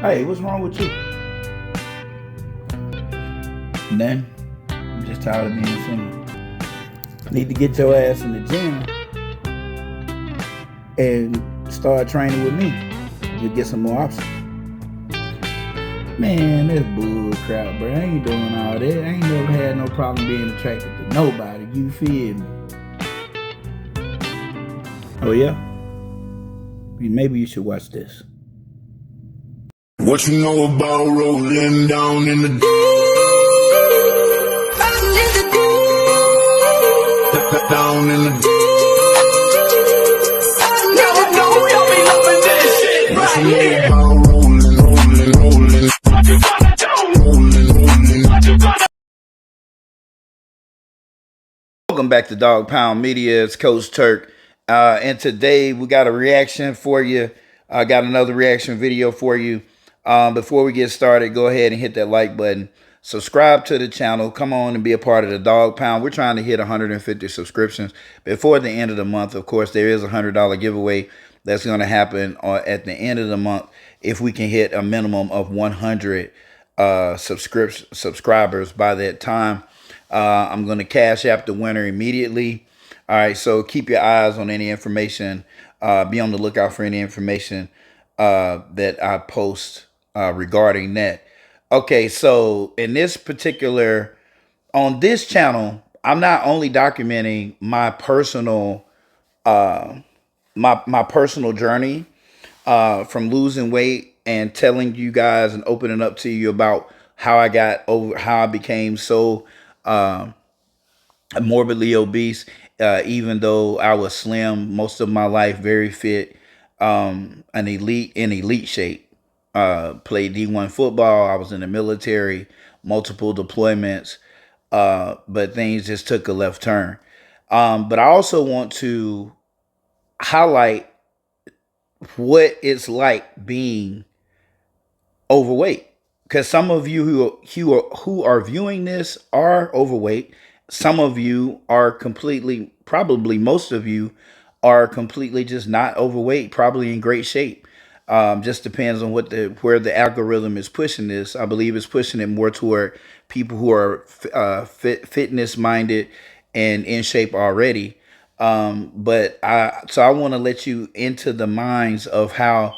Hey, what's wrong with you? Nothing. I'm just tired of being single. Need to get your ass in the gym and start training with me. You get some more options. Man, that's bull crap, bro. I ain't doing all that. I ain't never had no problem being attracted to nobody. You feel me? Oh yeah? Maybe you should watch this. What you know about rolling down in the deep? Down in the deep. Now I know y'all be loving this shit right here. Rolling. What you gonna do? Rolling. What you gonna do? Welcome back to Dog Pound Media. It's Coach Turk. And today we got a reaction for you. I got another reaction video for you. Before we get started, go ahead and hit that like button. Subscribe to the channel. Come on and be a part of the Dog Pound. We're trying to hit 150 subscriptions before the end of the month. Of course, there is a $100 giveaway that's going to happen at the end of the month if we can hit a minimum of 100 subscribers by that time. I'm going to cash app the winner immediately. All right, so keep your eyes on any information. Be on the lookout for any information that I post regarding that. Okay, so in this particular, on this channel, I'm not only documenting my personal my personal journey from losing weight and telling you guys and opening up to you about how I became so morbidly obese, even though I was slim most of my life, very fit, in elite shape. Played D1 football. I was in the military, multiple deployments, but things just took a left turn. But I also want to highlight what it's like being overweight, because some of you who are viewing this are overweight. Some of you are completely, probably most of you are completely just not overweight, probably in great shape. Just depends on where the algorithm is pushing this. I believe it's pushing it more toward people who are fitness minded and in shape already. But I want to let you into the minds of how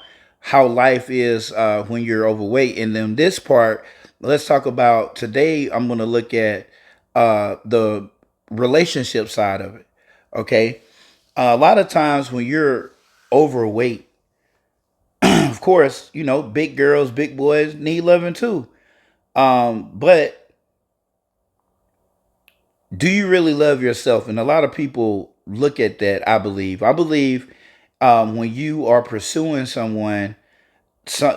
life is when you're overweight. And then this part, let's talk about today. I'm going to look at the relationship side of it. Okay. A lot of times when you're overweight, of course, you know, big girls, big boys need loving too. But do you really love yourself? And a lot of people look at that. I believe when you are pursuing someone,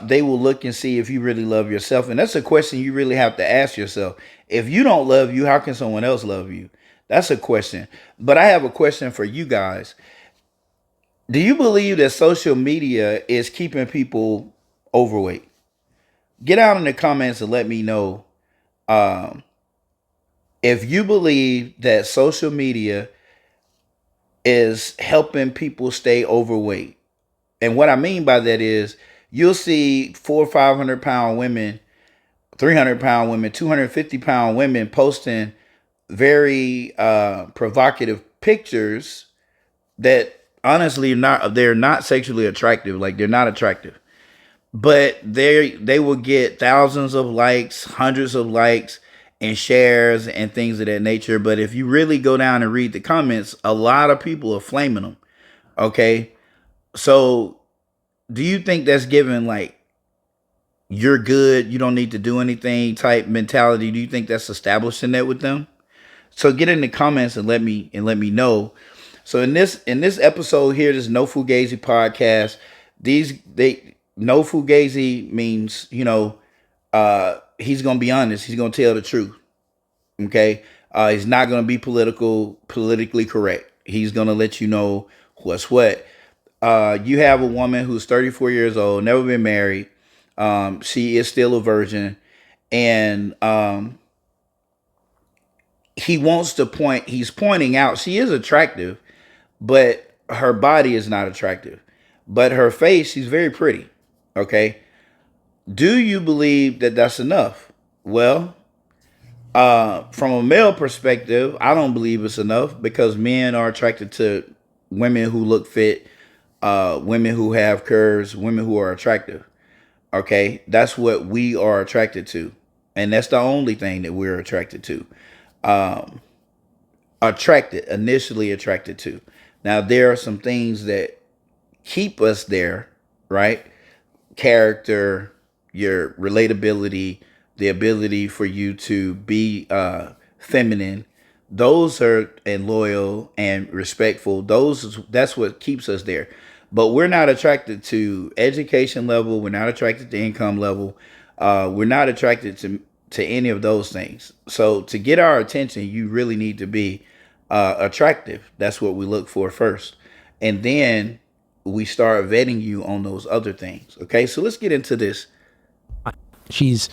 they will look and see if you really love yourself. And that's a question you really have to ask yourself. If you don't love you, how can someone else love you? That's a question. But I have a question for you guys. Do you believe that social media is keeping people overweight? Get out in the comments and let me know if you believe that social media is helping people stay overweight. And what I mean by that is you'll see 400 or 500 pound women, 300 pound women, 250 pound women posting very provocative pictures that honestly they're not sexually attractive. Like, they're not attractive, but they will get thousands of likes, hundreds of likes and shares and things of that nature. But if you really go down and read the comments, a lot of people are flaming them. Okay, so do you think that's given like you're good, you don't need to do anything type mentality? Do you think that's establishing that with them? So get in the comments and let me know. So in this episode here, this No Fugazi podcast, No Fugazi means, you know, he's gonna be honest, he's gonna tell the truth. Okay. He's not gonna be politically correct. He's gonna let you know what's what. You have a woman who's 34 years old, never been married. She is still a virgin, and he's pointing out she is attractive, but her body is not attractive. But her face, she's very pretty. Okay. Do you believe that that's enough? Well, from a male perspective, I don't believe it's enough because men are attracted to women who look fit, women who have curves, women who are attractive. Okay, that's what we are attracted to, and that's the only thing that we're attracted to. Um, initially attracted to. Now there are some things that keep us there, right? Character, your relatability, the ability for you to be feminine. Those are and loyal and respectful. That's what keeps us there. But we're not attracted to education level. We're not attracted to income level. We're not attracted to any of those things. So to get our attention, you really need to be attractive. That's what we look for first, and then we start vetting you on those other things. Okay, so let's get into this. She's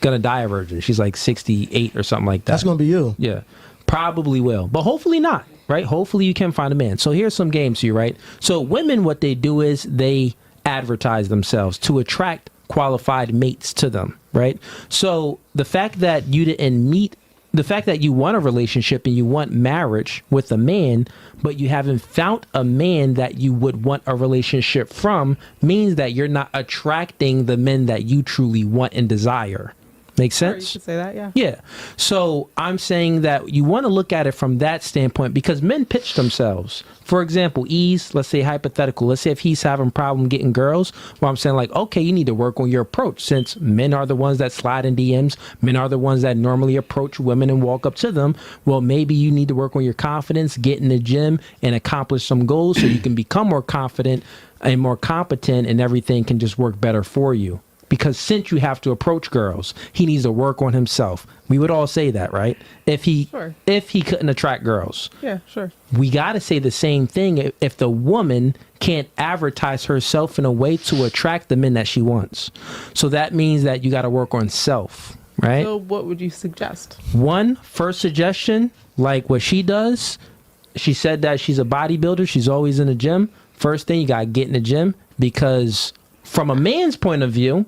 gonna die a virgin. She's like 68 or something like that. That's gonna be you. Yeah, probably will, but hopefully not. Right? Hopefully you can find a man. So here's some games to you. Right? So women, what they do is they advertise themselves to attract qualified mates to them. Right? So the fact that you didn't meet. The fact that you want a relationship and you want marriage with a man, but you haven't found a man that you would want a relationship from means that you're not attracting the men that you truly want and desire. Make sense? You could say that, yeah. Yeah. So I'm saying that you want to look at it from that standpoint because men pitch themselves. For example, let's say hypothetical. Let's say if he's having a problem getting girls, well, I'm saying like, okay, you need to work on your approach since men are the ones that slide in DMs. Men are the ones that normally approach women and walk up to them. Well, maybe you need to work on your confidence, get in the gym and accomplish some goals so you can become more confident and more competent and everything can just work better for you. Because since you have to approach girls, he needs to work on himself. We would all say that, right? If he couldn't attract girls. Yeah, sure. We got to say the same thing if the woman can't advertise herself in a way to attract the men that she wants. So that means that you got to work on self, right? So what would you suggest? First suggestion, like what she does, she said that she's a bodybuilder. She's always in the gym. First thing, you got to get in the gym because from a man's point of view,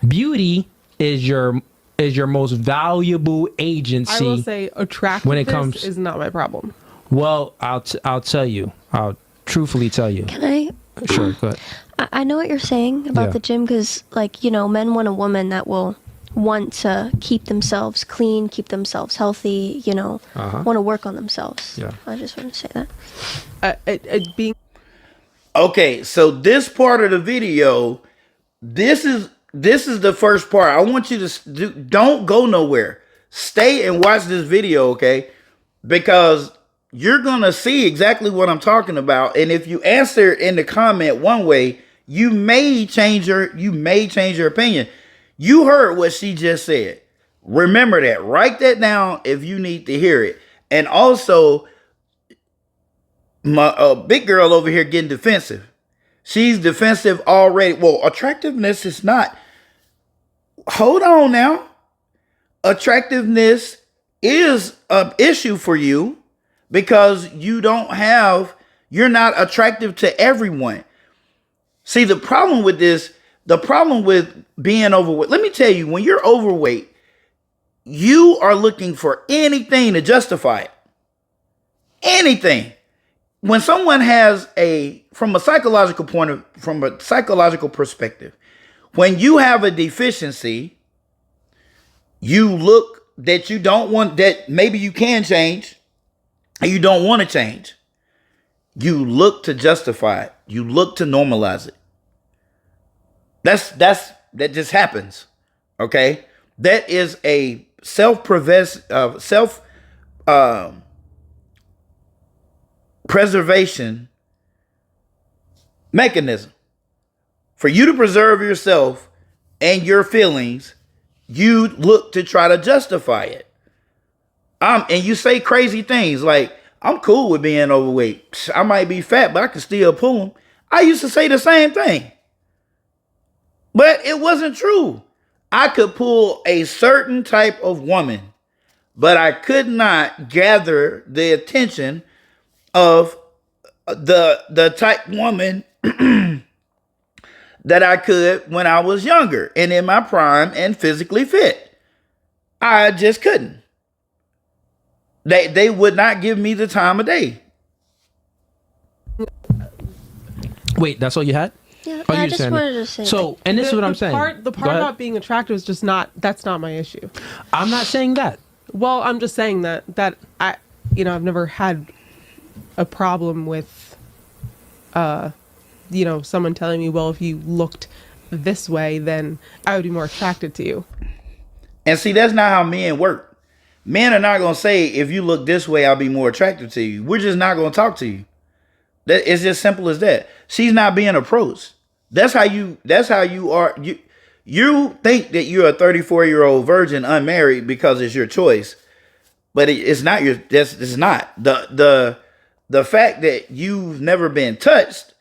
beauty is your most valuable agency. I will say attractiveness when it comes is not my problem. Well, I'll tell you. I'll truthfully tell you. Can I? Sure, go ahead. I know what you're saying about Yeah. the gym because, like, you know, men want a woman that will want to keep themselves clean, keep themselves healthy, you know, want to work on themselves. Yeah. I just want to say that. Being Okay, so this part of the video, this is the first part. I want you to don't go nowhere. Stay and watch this video, okay? Because you're gonna see exactly what I'm talking about. And if you answer in the comment one way, you may change your opinion. You heard what she just said. Remember that. Write that down if you need to hear it. And also, my big girl over here getting defensive. She's defensive already. Well, attractiveness is not. Hold on now. Attractiveness is an issue for you because you're not attractive to everyone. See, the problem with being overweight, let me tell you, when you're overweight, you are looking for anything to justify it. Anything. When someone has from a psychological perspective, when you have a deficiency, you look that you don't want, that maybe you can change and you don't want to change. You look to justify it. You look to normalize it. That just happens. Okay. That is a preservation mechanism. For you to preserve yourself and your feelings, you look to try to justify it. And you say crazy things like, I'm cool with being overweight. I might be fat, but I can still pull them. I used to say the same thing. But it wasn't true. I could pull a certain type of woman, but I could not gather the attention of the type woman that I could when I was younger and in my prime and physically fit. I just couldn't. They would not give me the time of day. Wait, that's all you had? Yeah, Oh, I you're just saying wanted that. to say. So, and this is what I'm saying. The Go part ahead. about being attractive is just that's not my issue. I'm not saying that. Well, I'm just saying that I, I've never had a problem with, someone telling me, well, if you looked this way, then I would be more attracted to you. And see, that's not how men work. Men are not going to say, if you look this way, I'll be more attractive to you. We're just not going to talk to you. It's just simple as that. She's not being approached. That's how you are. You think that you're a 34-year-old virgin unmarried because it's your choice. But it's not it's not. The fact that you've never been touched,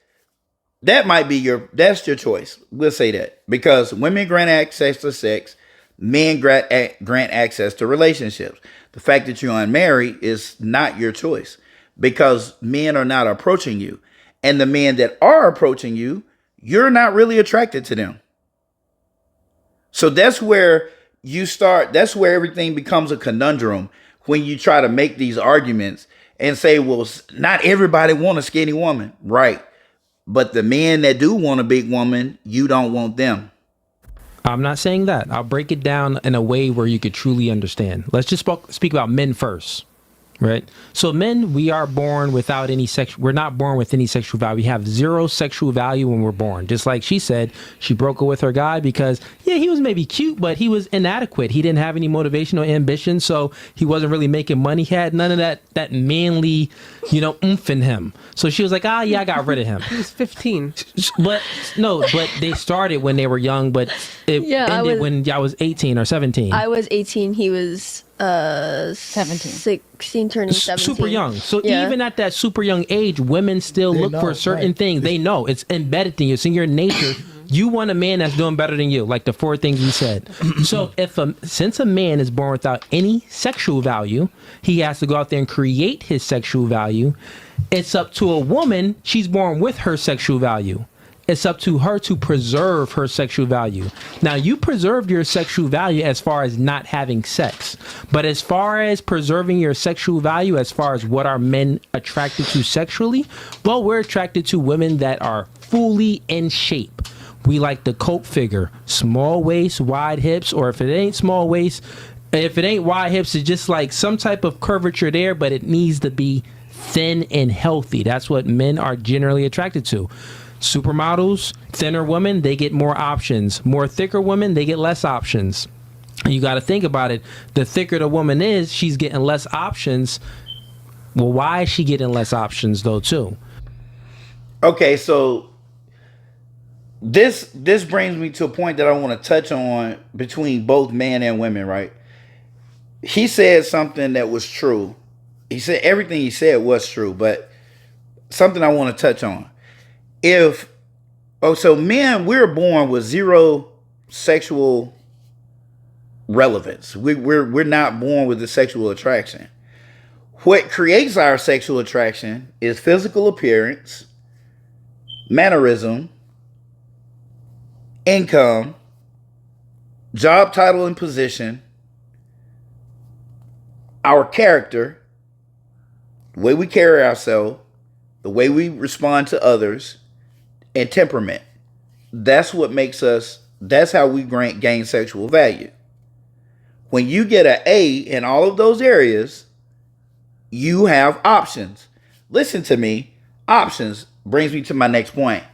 that's your choice. We'll say that. Because women grant access to sex, men grant access to relationships. The fact that you're unmarried is not your choice because men are not approaching you. And the men that are approaching you, you're not really attracted to them. So that's where that's where everything becomes a conundrum when you try to make these arguments and say, well, not everybody want a skinny woman. Right. But the men that do want a big woman, you don't want them. I'm not saying that. I'll break it down in a way where you could truly understand. Let's just speak about men first, right? So men, we are born without any we're not born with any sexual value. We have zero sexual value when we're born. Just like she said, she broke up with her guy because, yeah, he was maybe cute, but he was inadequate. He didn't have any motivation or ambition, so he wasn't really making money. He had none of that manly, oomph in him. So she was like, yeah, I got rid of him. He was 15. But they started when they were young, but it ended when I was 18 or 17. I was 18. He was 17. 16, turning 17. Super young. So Yeah. even at that super young age, women still look for certain things. They know it's embedded in you. It's in your nature. You want a man that's doing better than you, like the 4 things we said. So since a man is born without any sexual value, he has to go out there and create his sexual value. It's up to a woman. She's born with her sexual value. It's up to her to preserve her sexual value. Now, you preserved your sexual value as far as not having sex. But as far as preserving your sexual value, as far as what are men attracted to sexually, well, we're attracted to women that are fully in shape. We like the Coke figure, small waist, wide hips, or if it ain't small waist, if it ain't wide hips, it's just like some type of curvature there, but it needs to be thin and healthy. That's what men are generally attracted to. Supermodels, thinner women, they get more options. More thicker women, they get less options. And you got to think about it. The thicker the woman is, she's getting less options. Well, why is she getting less options though, too? Okay, so this brings me to a point that I want to touch on between both men and women, right? He said something that was true. He said everything he said was true, but something I want to touch on. So men, we're born with zero sexual relevance. We're not born with the sexual attraction. What creates our sexual attraction is physical appearance, mannerism, income, job title and position, our character, the way we carry ourselves, the way we respond to others, and temperament. That's what makes us, that's how we gain sexual value. When you get an A in all of those areas, you have options. Listen to me. Options brings me to my next point.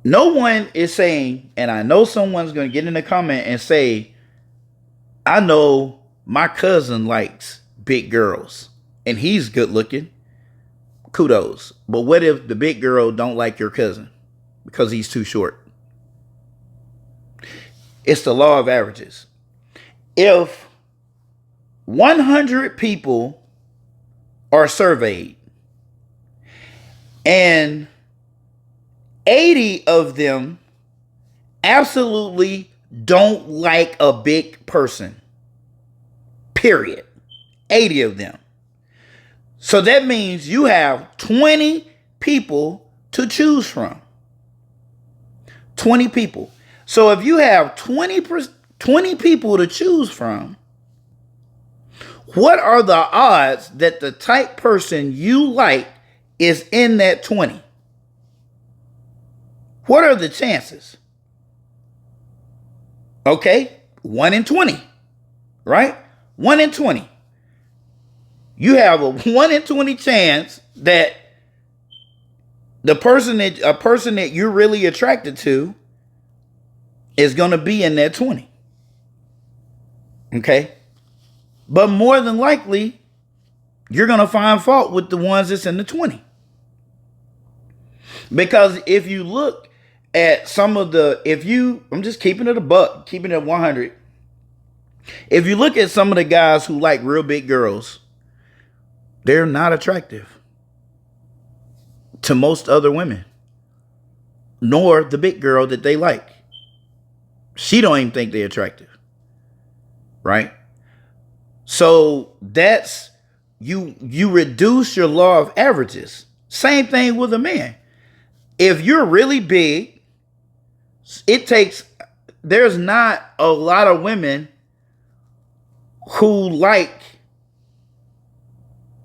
No one is saying, and I know someone's going to get in a comment and say, I know my cousin likes big girls and he's good looking. Kudos. But what if the big girl don't like your cousin because he's too short? It's the law of averages. If 100 people are surveyed and 80 of them absolutely don't like a big person, period. 80 of them. So that means you have 20 people to choose from. 20 people. So if you have 20 people to choose from, what are the odds that the type person you like is in that 20? What are the chances? Okay, 1 in 20, right? 1 in 20. You have a 1 in 20 chance that a person that you're really attracted to is going to be in that 20. Okay? But more than likely, you're going to find fault with the ones that's in the 20. Because if you look at some of I'm just keeping it a buck, keeping it 100. If you look at some of the guys who like real big girls, they're not attractive to most other women, nor the big girl that they like. She don't even think they're attractive, right? So that's, you reduce your law of averages. Same thing with a man. If you're really big, there's not a lot of women who like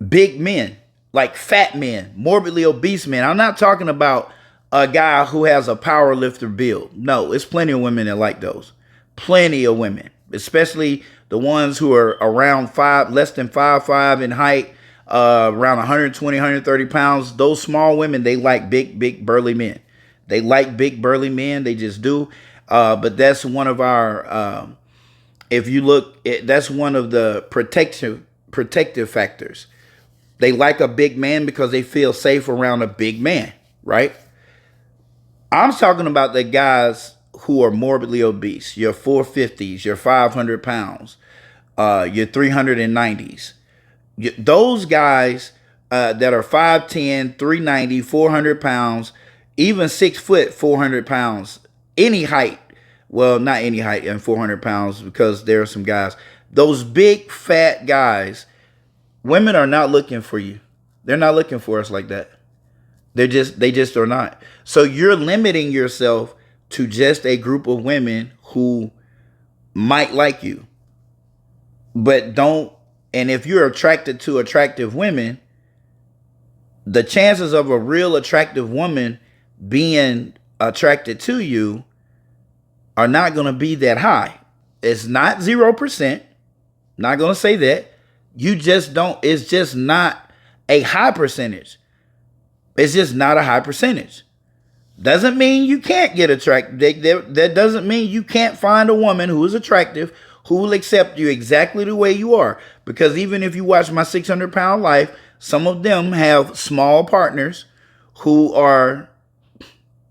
big men, like fat men, morbidly obese men. I'm not talking about a guy who has a power lifter build. No, it's plenty of women that like those. Plenty of women, especially the ones who are around less than 5'5" in height, around 120, 130 pounds. Those small women, they like big, burly men. They like big, burly men. They just do. But that's one of our, if you look, that's one of the protective factors. They like a big man because they feel safe around a big man, right? I'm talking about the guys who are morbidly obese, your 450s, your 500 pounds, your 390s. Those guys that are 5'10", 390, 400 pounds, even 6 foot, 400 pounds, any height. Well, not any height and 400 pounds, because there are some guys. Those big, fat guys, women are not looking for you. They're not looking for us like that. They just are not. So you're limiting yourself to just a group of women who might like you, but don't. And if you're attracted to attractive women, the chances of a real attractive woman being attracted to you are not going to be that high. It's not 0%. Not going to say that. You just don't. It's just not a high percentage. It's just not a high percentage. Doesn't mean you can't get attracted. That doesn't mean you can't find a woman who is attractive, who will accept you exactly the way you are. Because even if you watch My 600-Pound Life, some of them have small partners who are,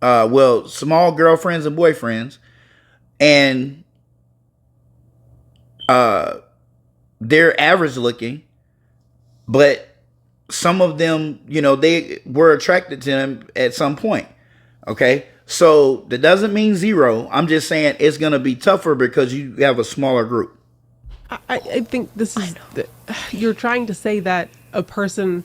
small girlfriends and boyfriends. And they're average looking, but some of them, they were attracted to them at some point. Okay. So that doesn't mean zero. I'm just saying it's going to be tougher because you have a smaller group. I think this is, you're trying to say that a person,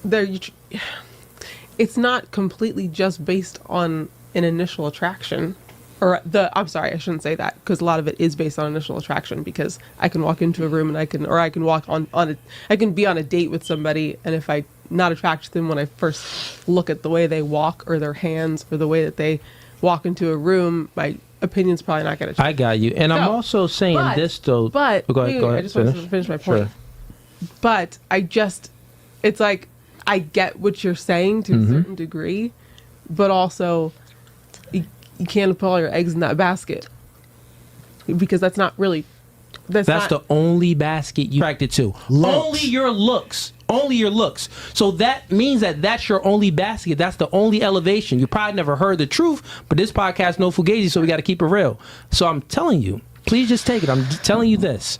it's not completely just based on an initial attraction. I'm sorry, I shouldn't say that, because a lot of it is based on initial attraction, because I can walk into a room and I can walk I can be on a date with somebody, and if I'm not attracted to them when I first look at the way they walk or their hands or the way that they walk into a room, my opinion's probably not going to change. I got you. And I'm also saying this though. But go ahead. I just want to finish my point. Sure. But it's like, I get what you're saying to a certain degree, but also you can't put all your eggs in that basket, because that's not really. That's the only basket you're attracted to. Only your looks. So that means that's your only basket. That's the only elevation. You probably never heard the truth, but this podcast No Fugazi, so we got to keep it real. So I'm telling you, please just take it. I'm telling you this.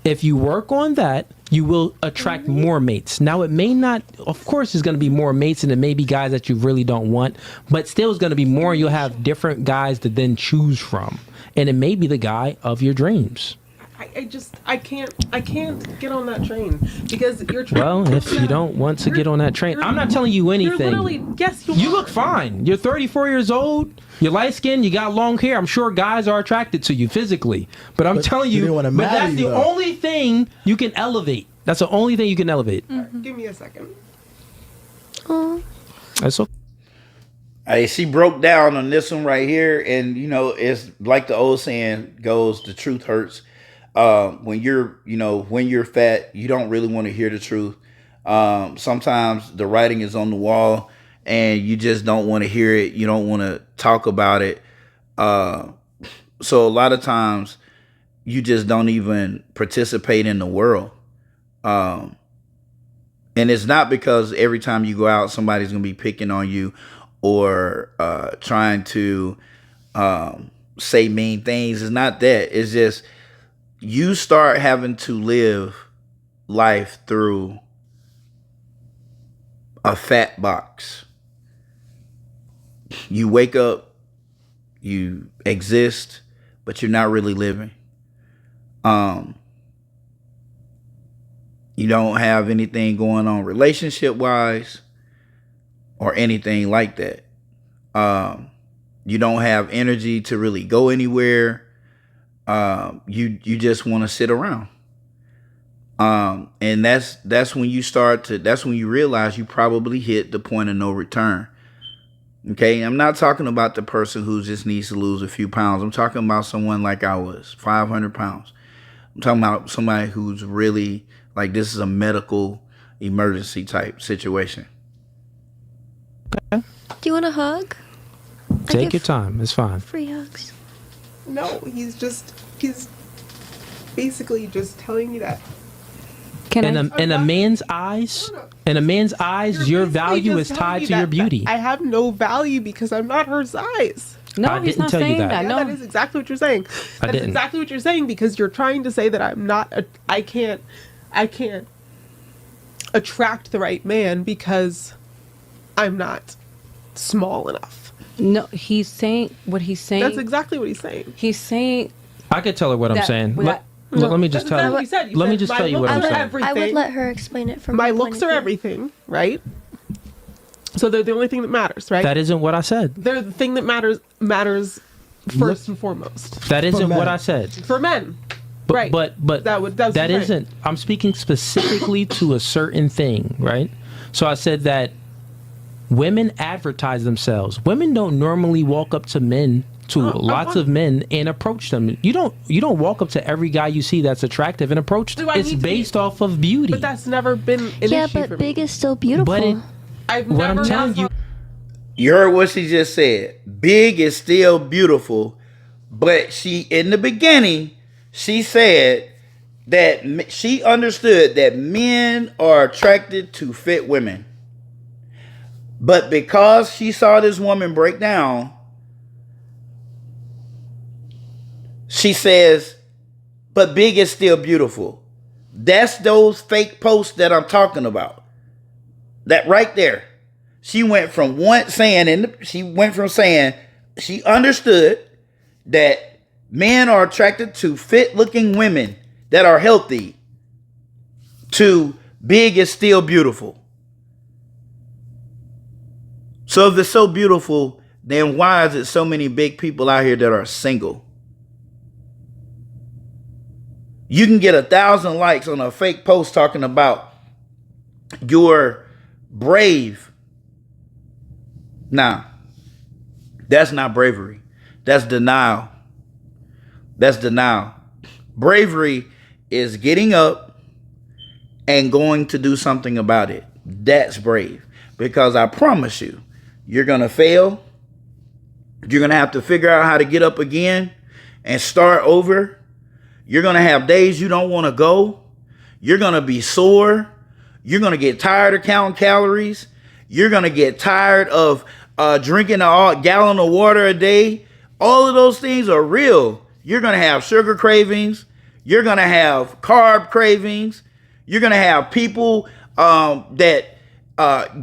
If you work on that, you will attract more mates. Now, it may not, of course, there's going to be more mates, and it may be guys that you really don't want, but still it's going to be more. You'll have different guys to then choose from, and it may be the guy of your dreams. I can't get on that train because you're trying. Well, if you don't want to get on that train, I'm not telling you anything. You're literally, yes, You look fine. You're 34 years old. You're light skinned. You got long hair. I'm sure guys are attracted to you physically. But I'm telling they you, wanna but marry that's you, the though. only thing you can elevate. That's the only thing you can elevate. Give me a second. Oh, That's okay. Hey, she broke down on this one right here, and it's like the old saying goes: the truth hurts. When you're fat, you don't really want to hear the truth. Sometimes the writing is on the wall, and you just don't want to hear it. You don't want to talk about it. So a lot of times, you just don't even participate in the world. And it's not because every time you go out, somebody's gonna be picking on you or trying to say mean things. It's not that. It's just you start having to live life through a fat box. You wake up, you exist, but you're not really living. You don't have anything going on relationship wise or anything like that. You don't have energy to really go anywhere. You just want to sit around. And that's when you realize you probably hit the point of no return. Okay, I'm not talking about the person who just needs to lose a few pounds. I'm talking about someone like I was, 500 pounds. I'm talking about somebody who's really like, this is a medical emergency type situation. do you want a hug? I Take give your time. It's fine. Free hugs. No, he's basically just telling you that. In a man's eyes, your basically value just is telling tied me to your that beauty. I have no value because I'm not her size. No, I he's didn't not tell you saying that. that. Yeah, No, that is exactly what you're saying. I That's didn't. exactly what you're saying because you're trying to say that I can't attract the right man because I'm not small enough. no, he's saying what he's saying. That's exactly what he's saying. He's saying I could tell her what I'm that- saying. that- Let me just That's tell exactly you. what he said. You Let me said, just "My tell you what looks I'm are saying. everything." I would let her explain it from My her point looks of are view. everything, right? So they're the only thing that matters, right? That isn't what I said. They're the thing that matters first and foremost That isn't men. what I said. for men. But, Right. But That's what you're saying. isn't. I'm speaking specifically to a certain thing, right? So I said that women advertise themselves. Women don't normally walk up to men, to lots of men, and approach them. You don't walk up to every guy you see that's attractive and approach them. Do I It's need to be- based off of beauty. But that's never been an Yeah, issue for but me. big is still beautiful. But I've what never I'm telling you, You heard what she just said. Big is still beautiful, but in the beginning, she said that she understood that men are attracted to fit women. But because she saw this woman break down, she says, but big is still beautiful. That's those fake posts that I'm talking about. That right there. She went from saying she understood that men are attracted to fit looking women that are healthy to big is still beautiful. So if it's so beautiful, then why is it so many big people out here that are single? You can get 1,000 likes on a fake post talking about you're brave. Nah, that's not bravery. That's denial. That's denial. Bravery is getting up and going to do something about it. That's brave. Because I promise you, you're going to fail. You're going to have to figure out how to get up again and start over. You're going to have days you don't want to go. You're going to be sore. You're going to get tired of counting calories. You're going to get tired of drinking a gallon of water a day. All of those things are real. You're going to have sugar cravings. You're going to have carb cravings. You're going to have people that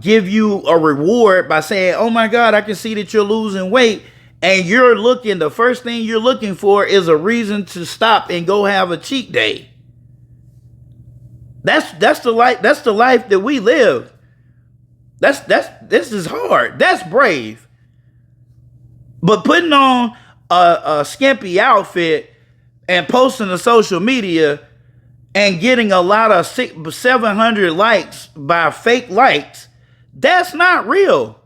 give you a reward by saying, oh my God, I can see that you're losing weight. and the first thing you're looking for is a reason to stop and go have a cheat day. That's the life that we live. This is hard. That's brave. But putting on a skimpy outfit and posting to social media and getting a lot of 700 likes by fake likes, that's not real.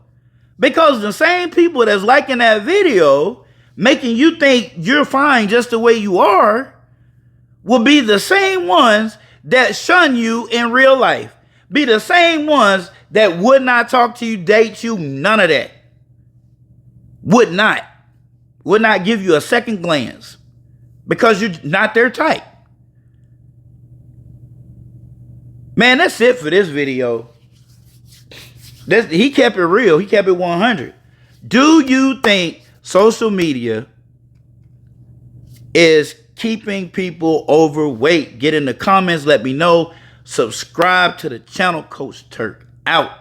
Because the same people that's liking that video, making you think you're fine just the way you are, will be the same ones that shun you in real life. Be the same ones that would not talk to you, date you, none of that. Would not give you a second glance because you're not their type. Man, that's it for this video. He kept it real. He kept it 100. Do you think social media is keeping people overweight? Get in the comments. Let me know. Subscribe to the channel. Coach Turk out.